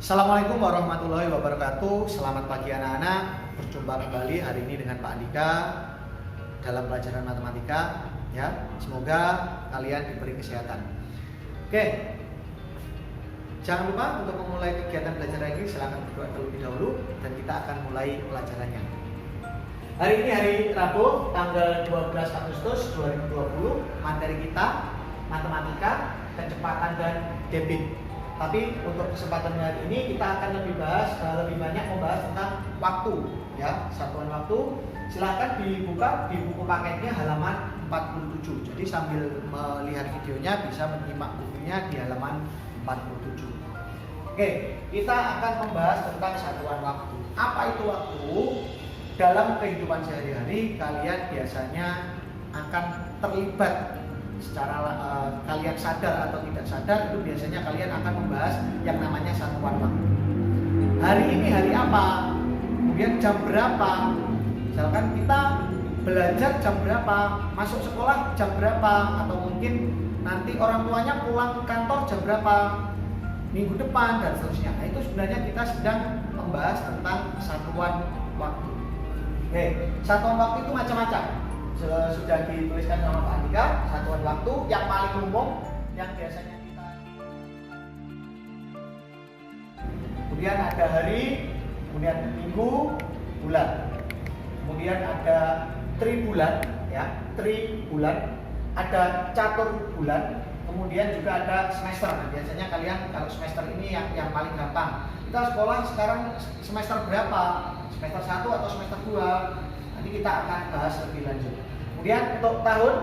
Assalamualaikum warahmatullahi wabarakatuh. Selamat pagi anak-anak. Berjumpa kembali hari ini dengan Pak Andika dalam pelajaran matematika. Ya, semoga kalian diberi kesehatan. Oke, jangan lupa untuk memulai kegiatan belajar ini silakan berdoa terlebih dahulu dan kita akan mulai pelajarannya. Hari ini hari Rabu, tanggal 12 Agustus 2020. Materi kita matematika, kecepatan dan debit. Tapi untuk kesempatan hari ini kita akan lebih banyak membahas tentang waktu, ya, satuan waktu. Silahkan dibuka di buku paketnya halaman 47. Jadi sambil melihat videonya bisa menyimak bukunya di halaman 47. Oke, kita akan membahas tentang satuan waktu. Apa itu waktu? Dalam kehidupan sehari-hari kalian biasanya akan terlibat secara kalian sadar atau tidak sadar, itu biasanya kalian akan membahas yang namanya satuan waktu. Hari ini hari apa? Kemudian jam berapa? Misalkan kita belajar jam berapa, masuk sekolah jam berapa, atau mungkin nanti orang tuanya pulang kantor jam berapa, minggu depan dan seterusnya. Nah, itu sebenarnya kita sedang membahas tentang satuan waktu. Oke, satuan waktu itu macam-macam. Sudah dituliskan sama Pak Andika, satuan waktu yang paling umum yang biasanya kita. Kemudian ada hari, kemudian minggu, bulan. Kemudian ada tribulan, ya, tribulan. Ada catur bulan. Kemudian juga ada semester. Nah, biasanya kalian kalau semester ini yang paling gampang. Kita sekolah sekarang semester berapa? Semester 1 atau semester 2? Nanti kita akan bahas lebih lanjut. Kemudian untuk tahun,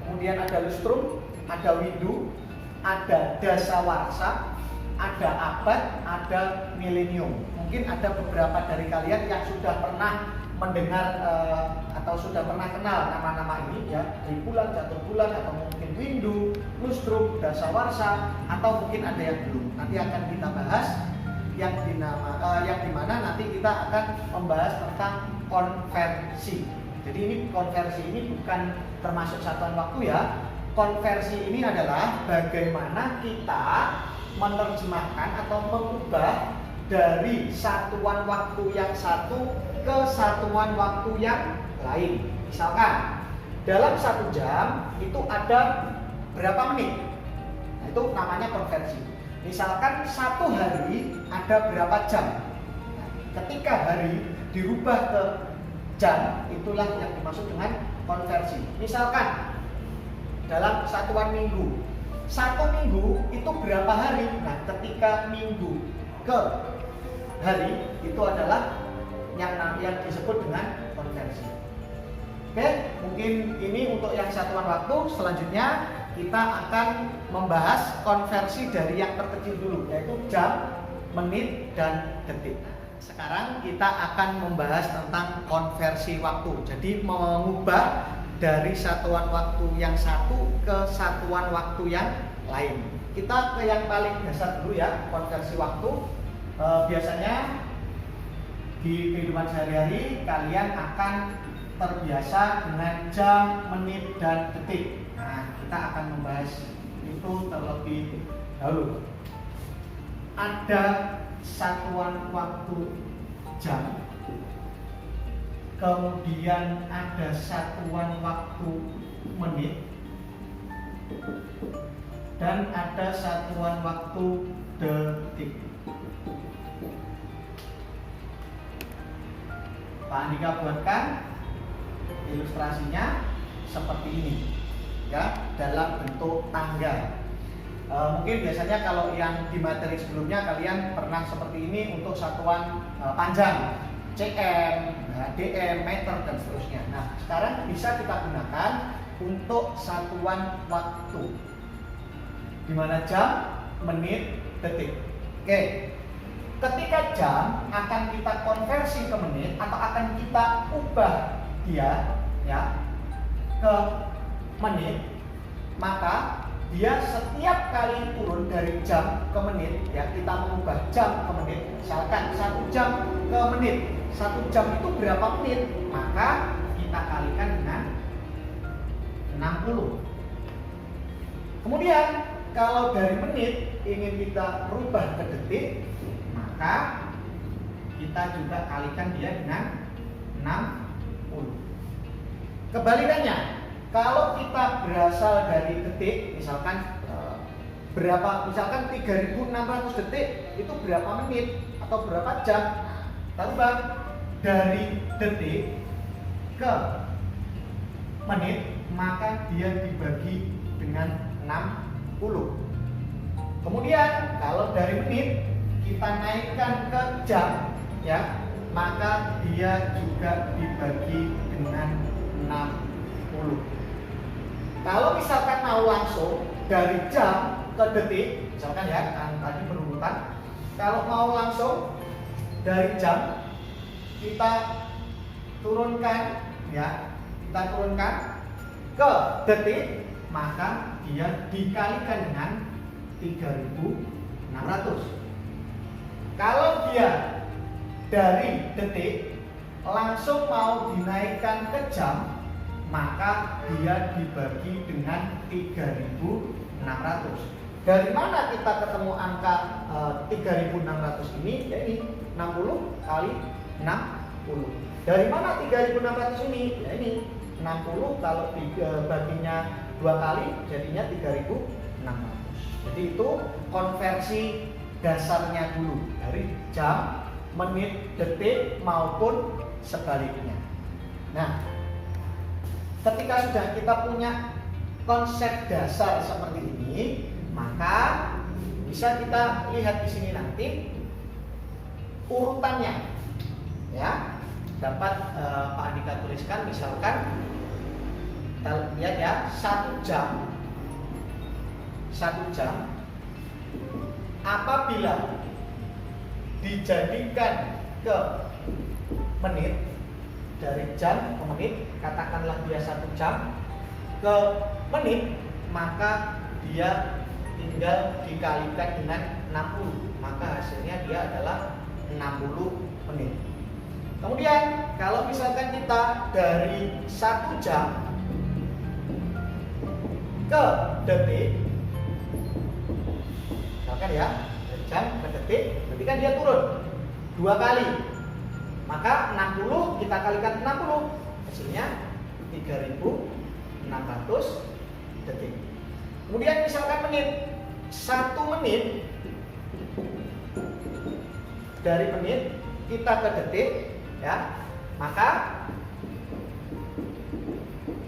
kemudian ada lustrum, ada windu, ada dasawarsa, ada abad, ada milenium. Mungkin ada beberapa dari kalian yang sudah pernah mendengar atau sudah pernah kenal nama-nama ini, ya, tribulan, catur bulan, atau mungkin windu, lustrum, dasawarsa, atau mungkin ada yang belum. Nanti akan kita bahas yang dimana nanti kita akan membahas tentang konversi. Jadi ini konversi ini bukan termasuk satuan waktu, ya. Konversi ini adalah bagaimana kita menerjemahkan atau mengubah dari satuan waktu yang satu ke satuan waktu yang lain. Misalkan dalam 1 jam itu ada berapa menit? Nah, itu namanya konversi. Misalkan 1 hari ada berapa jam? Nah, ketika hari dirubah ke jam, itulah yang dimaksud dengan konversi. Misalkan dalam satuan minggu, 1 minggu itu berapa hari? Nah, ketika minggu ke hari itu adalah yang disebut dengan konversi. Oke, mungkin ini untuk yang satuan waktu. Selanjutnya kita akan membahas konversi dari yang terkecil dulu, yaitu jam, menit, dan detik. Sekarang kita akan membahas tentang konversi waktu. Jadi mengubah dari satuan waktu yang satu ke satuan waktu yang lain. Kita ke yang paling dasar dulu, ya, konversi waktu. Biasanya di kehidupan sehari-hari kalian akan terbiasa dengan jam, menit, dan detik. Nah, kita akan membahas itu terlebih dahulu. Ada satuan waktu jam, kemudian ada satuan waktu menit, dan ada satuan waktu detik. Pak Andika buatkan ilustrasinya seperti ini, ya, dalam bentuk tangga. Mungkin biasanya kalau yang di materi sebelumnya kalian pernah seperti ini untuk satuan panjang, cm, dm, meter, dan seterusnya. Nah, sekarang bisa kita gunakan untuk satuan waktu, di mana jam, menit, detik. Oke, ketika jam akan kita konversi ke menit atau akan kita ubah dia, ya, ke menit, maka dia setiap kali turun dari jam ke menit, ya, kita mengubah jam ke menit. Misalkan 1 jam ke menit, 1 jam itu berapa menit? Maka kita kalikan dengan 60. Kemudian kalau dari menit ingin kita rubah ke detik, maka kita juga kalikan dia dengan 60. Kebalikannya, kalau kita berasal dari detik, misalkan misalkan 3600 detik itu berapa menit atau berapa jam? Kita rubah dari detik ke menit, maka dia dibagi dengan 60. Kemudian kalau dari menit kita naikkan ke jam, ya, maka dia juga dibagi dengan 60. Kalau misalkan mau langsung dari jam ke detik, misalkan ya, kan tadi berurutan. Kalau mau langsung dari jam kita turunkan, ya, kita turunkan ke detik, maka dia dikalikan dengan 3600. Kalau dia dari detik langsung mau dinaikkan ke jam, maka dia dibagi dengan 3600. Dari mana kita ketemu angka 3600 ini? Ya ini 60 kali 60. Dari mana 3600 ini? Ya ini 60 kalau baginya 2 kali jadinya 3600. Jadi itu konversi dasarnya dulu dari jam, menit, detik maupun sebaliknya. Nah, ketika sudah kita punya konsep dasar seperti ini, maka bisa kita lihat di sini nanti urutannya, ya. Dapat Pak Andika tuliskan, misalkan kita lihat ya, 1 jam apabila dijadikan ke menit, dari jam ke menit, katakanlah dia 1 jam ke menit, maka dia tinggal dikalikan dengan 60, maka hasilnya dia adalah 60 menit. Kemudian kalau misalkan kita dari 1 jam ke detik, misalkan ya, dari jam ke detik, berarti kan dia turun 2 kali, maka 60 kita kalikan 60, hasilnya 3600 detik. Kemudian misalkan menit, 1 menit, dari menit kita ke detik, ya, maka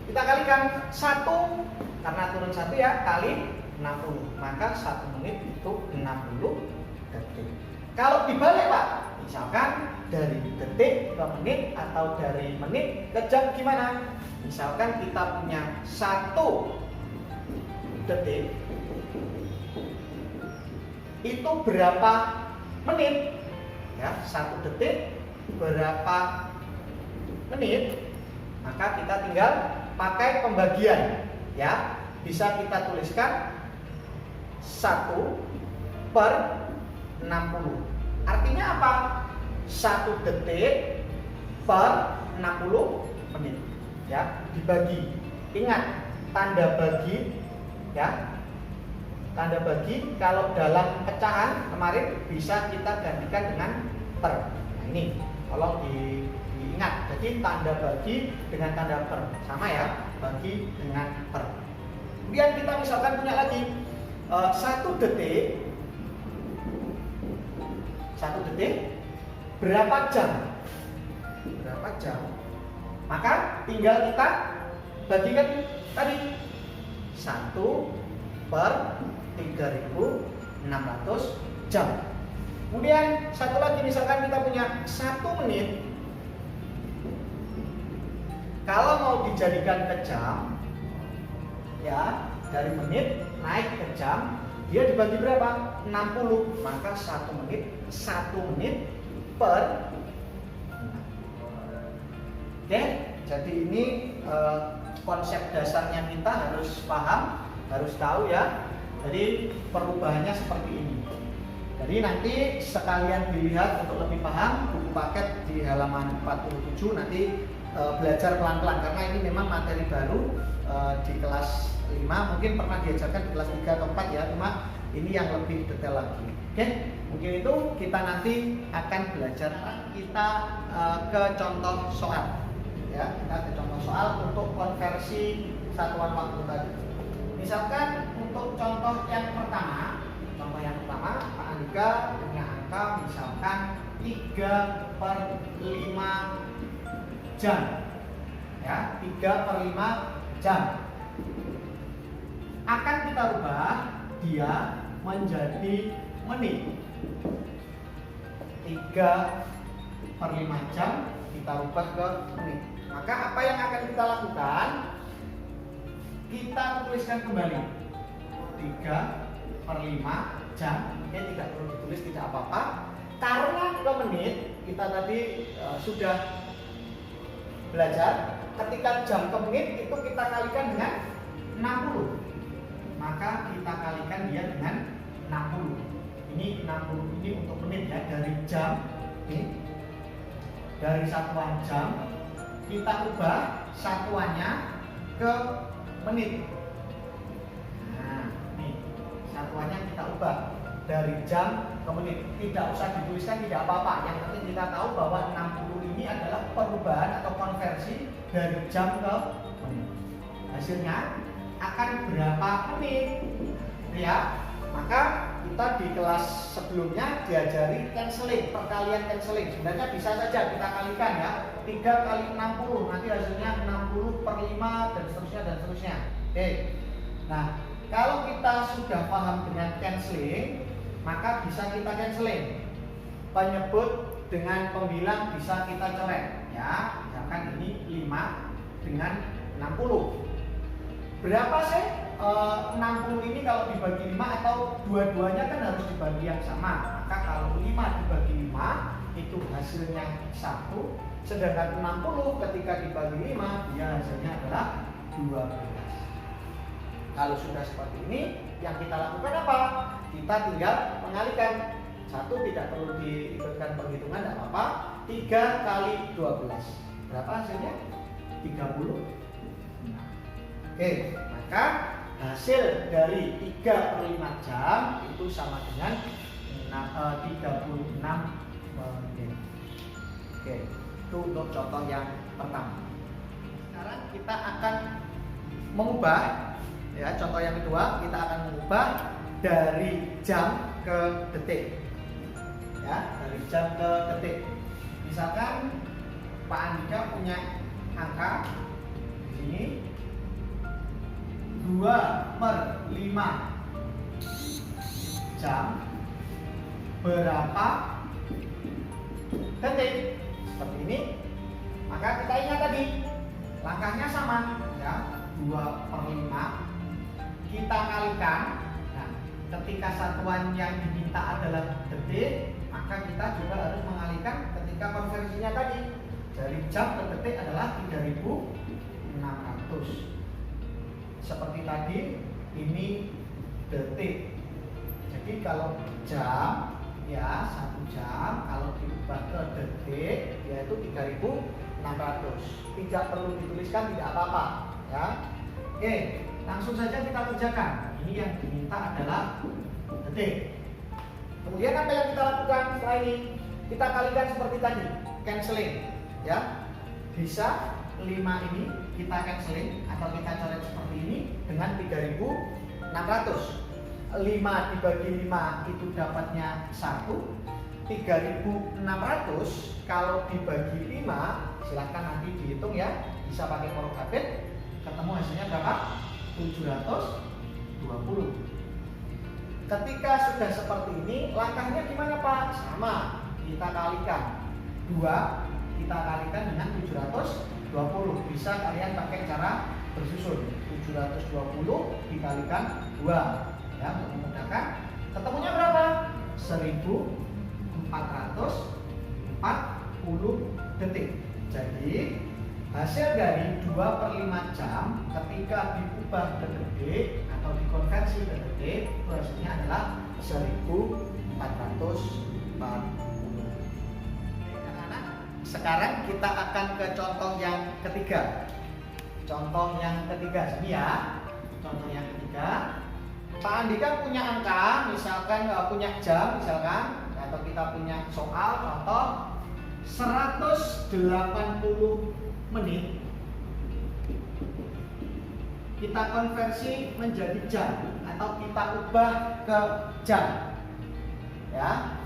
kita kalikan 1, karena turun 1 ya, kali 60, maka 1 menit itu 60 detik. Kalau dibalik Pak, misalkan dari detik ke menit atau dari menit ke jam, gimana? Misalkan kita punya 1 detik itu berapa menit, ya, 1 detik berapa menit, maka kita tinggal pakai pembagian, ya, bisa kita tuliskan 1 per 60. Artinya apa? 1 detik per 60 menit, ya, dibagi. Ingat tanda bagi, ya, tanda bagi kalau dalam pecahan kemarin bisa kita gantikan dengan per. Nah ini tolong diingat, jadi tanda bagi dengan tanda per sama ya, bagi dengan per. Kemudian kita misalkan punya lagi 1 detik berapa jam, maka tinggal kita bagikan tadi 1 per 3600 jam. Kemudian satu lagi, misalkan kita punya 1 menit, kalau mau dijadikan ke jam, ya, dari menit naik ke jam, dia dibagi berapa? 60, maka 1 menit per 6. Oke, jadi ini konsep dasarnya kita harus paham, harus tahu ya. Jadi perubahannya seperti ini. Jadi nanti sekalian dilihat untuk lebih paham buku paket di halaman 47, nanti belajar pelan-pelan karena ini memang materi baru di kelas 5 mungkin pernah diajarkan di kelas 3 atau 4 ya, cuma ini yang lebih detail lagi. Oke, mungkin itu kita nanti akan belajar. Kita ke contoh soal ya, kita ke contoh soal untuk konversi satuan waktu tadi. Misalkan untuk contoh yang pertama, Pak Andika punya angka misalkan 3/5 jam ya, 3/5 jam. Akan kita ubah dia menjadi menit. 3/5 jam kita ubah ke menit. Maka apa yang akan kita lakukan? Kita tuliskan kembali 3/5 jam. Tidak perlu ditulis, tidak apa-apa. Karena ke menit kita tadi sudah belajar, ketika jam ke menit itu kita kalikan dengan 60. Maka kita kalikan dia dengan 60. Ini 60 ini untuk menit ya, dari jam ini, dari satuan jam kita ubah satuannya ke menit. Nah, nih satuannya kita ubah dari jam ke menit. Tidak usah dituliskan, tidak apa-apa. Yang penting kita tahu bahwa 60 ini adalah perubahan atau konversi dari jam ke menit. Hasilnya akan berapa menit? Ya, maka kita di kelas sebelumnya diajari cancelling, perkalian cancelling. Sebenarnya bisa saja kita kalikan ya, 3 kali 60, nanti hasilnya 60/5 dan seterusnya. Oke. Nah, kalau kita sudah paham dengan cancelling, maka bisa kita cancelling. Penyebut dengan pembilang bisa kita coret ya. Misalkan ini 5 dengan 60. Berapa sih 60 ini kalau dibagi 5, atau dua-duanya kan harus dibagi yang sama. Maka kalau 5 dibagi 5 itu hasilnya 1, sedangkan 60 ketika dibagi 5 dia hasilnya adalah 12. Kalau sudah seperti ini, yang kita lakukan apa? Kita tinggal mengalihkan. 1 tidak perlu diikutkan penghitungan, tidak apa-apa. 3 kali 12 berapa hasilnya? 30. Oke, maka hasil dari 3/5 jam itu sama dengan 36 menit. Oke, itu untuk contoh yang pertama. Sekarang kita akan mengubah ya, contoh yang kedua kita akan mengubah dari jam ke detik. Ya, dari jam ke detik. Misalkan Pak Andika punya angka di sini 2/5 jam berapa detik, seperti ini. Maka kita ingat tadi langkahnya sama ya, 2/5 kita kalikan. Nah, ketika satuan yang diminta adalah detik, maka kita juga harus mengalihkan ketika konversinya tadi. Dari jam ke detik adalah 3600. Seperti tadi, ini detik. Jadi kalau jam ya 1 jam, kalau diubah ke detik yaitu 3600. Tidak perlu dituliskan, tidak apa-apa ya. Oke, langsung saja kita kerjakan. Ini yang diminta adalah detik. Kemudian apa yang kita lakukan setelah ini? Kita kalikan seperti tadi, cancelling ya. Bisa 5 ini kita cancelling atau kita coret seperti ini dengan 3600. 5 dibagi 5 itu dapatnya 1. 3600 kalau dibagi 5, silahkan nanti dihitung ya, bisa pakai huruf alfabet. Ketemu hasilnya berapa? 720. Ketika sudah seperti ini, langkahnya gimana Pak? Sama, kita kalikan 2, kita kalikan dengan 720. Bisa kalian pakai cara bersusun. 720 dikalikan 2 ya, untuk memudahkan. Ketemunya berapa? 1440 detik. Jadi hasil dari 2/5 jam ketika diubah ke detik atau dikonversi ke detik, itu hasilnya adalah 1440. Anak-anak, sekarang kita akan ke contoh yang ketiga. Contoh yang ketiga sini ya. contoh yang ketiga. Pak Andika punya angka, misalkan punya jam, misalkan, atau kita punya soal contoh 180 menit. Kita konversi menjadi jam atau kita ubah ke jam. Ya.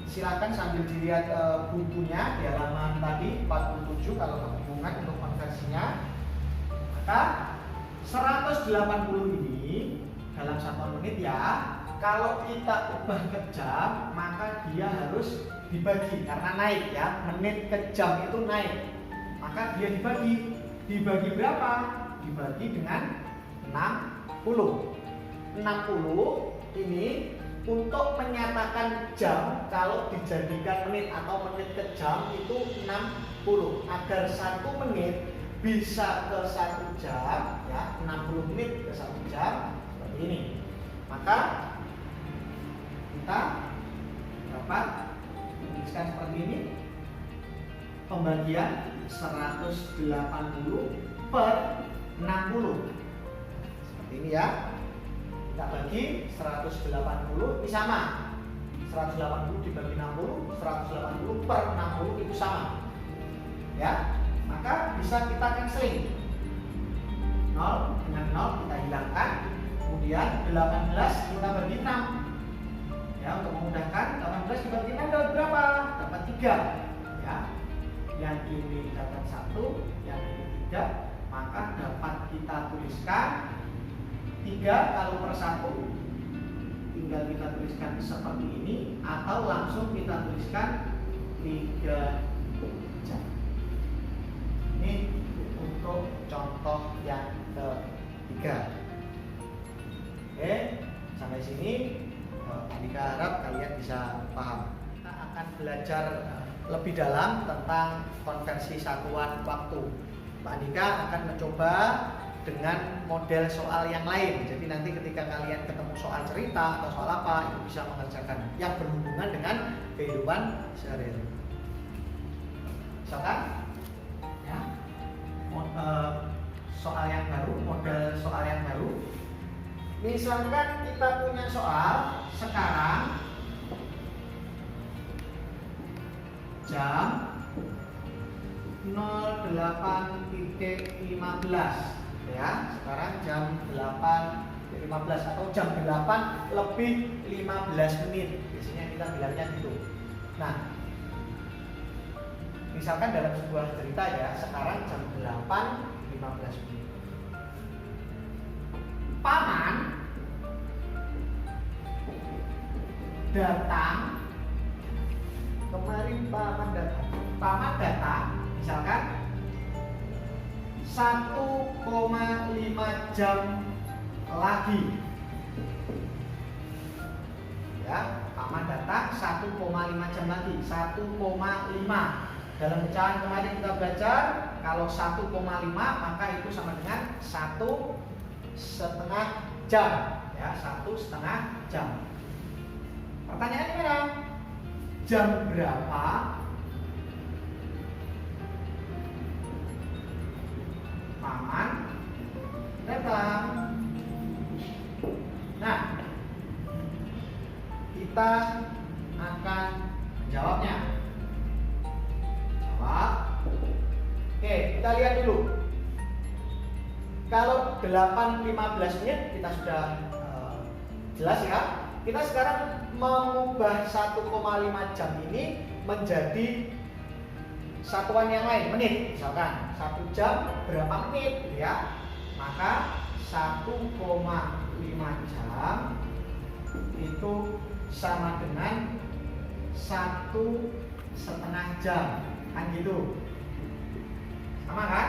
Silakan sambil dilihat bukunya di halaman tadi 47 kalau kebingungan untuk konversinya. Maka 180 ini dalam 1 menit ya, kalau kita ubah ke jam maka dia harus dibagi karena naik ya, menit ke jam itu naik, maka dia dibagi berapa? Dibagi dengan 60 ini untuk menyatakan jam. Kalau dijadikan menit atau menit ke jam itu 60, agar 1 menit bisa ke 1 jam ya, 60 menit ke 1 jam ini, maka kita dapat menuliskan seperti ini, pembagian 180 per 60 seperti ini ya. Kita bagi 180 ini sama, 180 dibagi 60, 180 per 60 itu sama ya, maka bisa kita canceling, 0 dengan 0 kita hilangkan. Kemudian 18 kita bagi 6 ya, untuk memudahkan 18 dibagi 6 dapat berapa? Dapat 3 ya. Yang ini dapat 1, yang ini 3, maka dapat kita tuliskan 3 kalau per 1 tinggal kita tuliskan seperti ini, atau langsung kita tuliskan 3 jam. Ini untuk contoh yang ketiga. Oke, sampai sini Andika harap kalian bisa paham. Kita akan belajar lebih dalam tentang konversi satuan waktu. Pak Andika akan mencoba dengan model soal yang lain. Jadi nanti ketika kalian ketemu soal cerita atau soal apa, itu bisa mengerjakan yang berhubungan dengan kehidupan sehari-hari. Misalkan ya, soal yang baru, model soal yang baru. Misalkan kita punya soal sekarang jam 08.15 ya, sekarang jam 8.15 atau jam 8 lebih 15 menit, biasanya kita bilangnya gitu. Nah, misalkan dalam sebuah cerita ya, sekarang jam 8.15 menit. Paman datang, kemarin paman datang misalkan 1,5 jam lagi ya, paman datang 1,5 jam lagi, 1,5 dalam pecahan kemarin kita belajar kalau 1,5 maka itu sama dengan 1,5 jam ya, 1,5 jam. Pertanyaannya mana? Jam berapa paman datang? Nah, kita akan menjawabnya. Jawab. Oke, kita lihat dulu. Kalau 8.15 menit kita sudah jelas ya. Kita sekarang mengubah 1,5 jam ini menjadi satuan yang lain, menit. Misalkan 1 jam berapa menit ya. Maka 1,5 jam itu sama dengan 1,5 jam, kan gitu. Sama kan?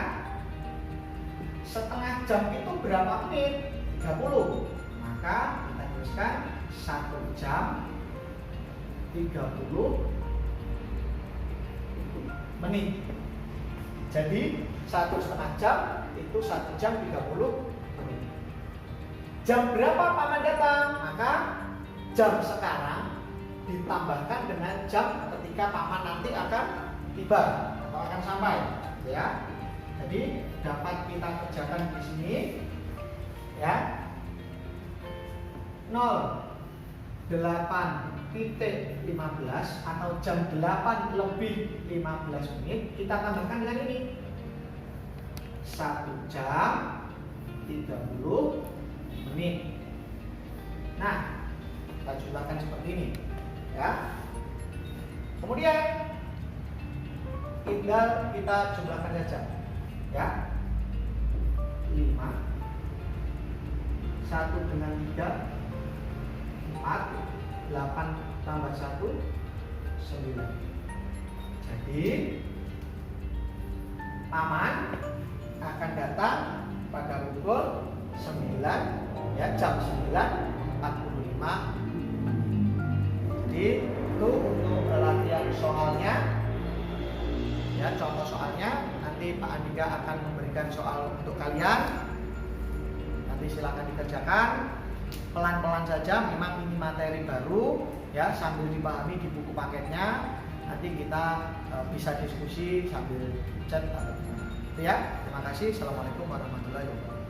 Setengah jam itu berapa menit? 30. Maka kita tuliskan 1 jam 30 menit. Jadi 1,5 jam itu 1 jam 30 menit. Jam berapa paman datang? Maka jam sekarang ditambahkan dengan jam ketika paman nanti akan tiba atau akan sampai, ya. Jadi dapat kita kerjakan di sini ya. 08.15 atau jam 8 lebih 15 menit kita tambahkan dengan ini 1 jam 30 menit. Nah, kita jumlahkan seperti ini ya. Kemudian tinggal kita jumlahkan saja ya. 5 1 dengan 3 4 8 tambah 1 9. Jadi Paman akan datang pada pukul 9 ya, jam 9.45. Jadi itu untuk latihan soalnya ya, contoh soalnya. Nanti Pak Andika akan memberikan soal untuk kalian. Nanti silakan dikerjakan pelan-pelan saja, memang ini materi baru ya, sambil dipahami di buku paketnya. Nanti kita bisa diskusi sambil chat atau gimana. Ya, terima kasih. Assalamualaikum warahmatullahi wabarakatuh.